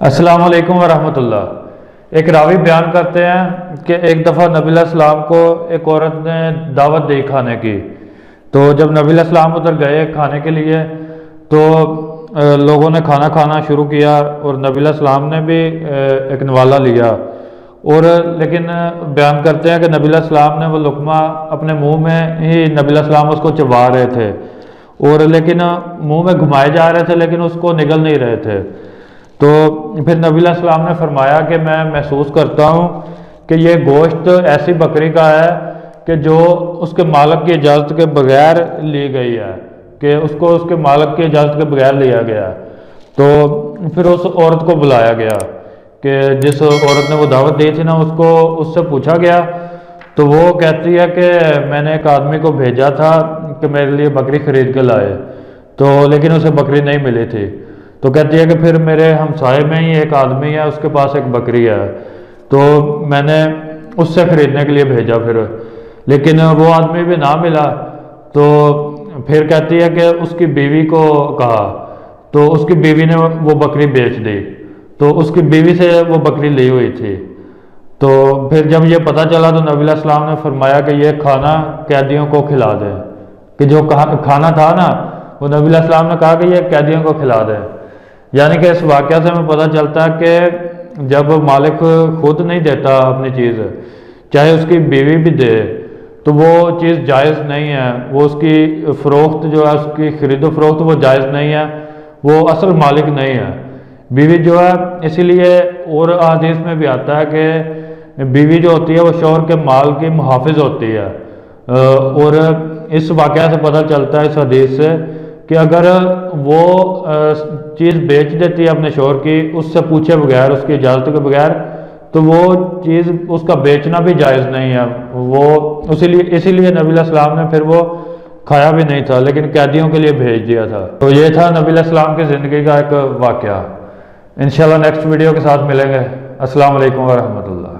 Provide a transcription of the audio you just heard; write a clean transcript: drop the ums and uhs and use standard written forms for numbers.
السلام علیکم ورحمۃ اللہ۔ ایک راوی بیان کرتے ہیں کہ ایک دفعہ نبی علیہ السلام کو ایک عورت نے دعوت دی کھانے کی، تو جب نبی علیہ السلام ادھر گئے کھانے کے لیے تو لوگوں نے کھانا کھانا شروع کیا اور نبی علیہ السلام نے بھی ایک نوالا لیا، اور لیکن بیان کرتے ہیں کہ نبی علیہ السلام نے وہ لقمہ اپنے منہ میں ہی نبی علیہ السلام اس کو چبا رہے تھے، اور لیکن منہ میں گھمائے جا رہے تھے لیکن اس کو نگل نہیں رہے تھے۔ تو پھر نبی علیہ السلام نے فرمایا کہ میں محسوس کرتا ہوں کہ یہ گوشت ایسی بکری کا ہے کہ جو اس کے مالک کی اجازت کے بغیر لی گئی ہے، کہ اس کو اس کے مالک کی اجازت کے بغیر لیا گیا ہے۔ تو پھر اس عورت کو بلایا گیا کہ جس عورت نے وہ دعوت دی تھی نا، اس سے پوچھا گیا، تو وہ کہتی ہے کہ میں نے ایک آدمی کو بھیجا تھا کہ میرے لیے بکری خرید کے لائے، تو لیکن اسے بکری نہیں ملی تھی۔ تو کہتی ہے کہ پھر میرے ہمسائے میں ہی ایک آدمی ہے، اس کے پاس ایک بکری ہے، تو میں نے اس سے خریدنے کے لیے بھیجا، پھر لیکن وہ آدمی بھی نہ ملا۔ تو پھر کہتی ہے کہ اس کی بیوی کو کہا، تو اس کی بیوی نے وہ بکری بیچ دی، تو اس کی بیوی سے وہ بکری لی ہوئی تھی۔ تو پھر جب یہ پتہ چلا تو نبی علیہ السلام نے فرمایا کہ یہ کھانا قیدیوں کو کھلا دیں، کہ جو کھانا تھا نا وہ نبی علیہ السلام نے کہا کہ یہ قیدیوں کو کھلا دیں۔ یعنی کہ اس واقعہ سے ہمیں پتہ چلتا ہے کہ جب مالک خود نہیں دیتا اپنی چیز، چاہے اس کی بیوی بھی دے، تو وہ چیز جائز نہیں ہے، وہ اس کی فروخت جو ہے، اس کی خرید و فروخت وہ جائز نہیں ہے، وہ اصل مالک نہیں ہے۔ بیوی جو ہے، اسی لیے اور احادیث میں بھی آتا ہے کہ بیوی جو ہوتی ہے وہ شوہر کے مال کی محافظ ہوتی ہے، اور اس واقعہ سے پتہ چلتا ہے اس حدیث سے کہ اگر وہ چیز بیچ دیتی ہے اپنے شوہر کی اس سے پوچھے بغیر، اس کی اجازت کے بغیر، تو وہ چیز اس کا بیچنا بھی جائز نہیں ہے۔ وہ اسی لیے نبی علیہ السلام نے پھر وہ کھایا بھی نہیں تھا لیکن قیدیوں کے لیے بھیج دیا تھا۔ تو یہ تھا نبی علیہ السلام کی زندگی کا ایک واقعہ۔ انشاءاللہ نیکسٹ ویڈیو کے ساتھ ملیں گے۔ السلام علیکم ورحمۃ اللہ۔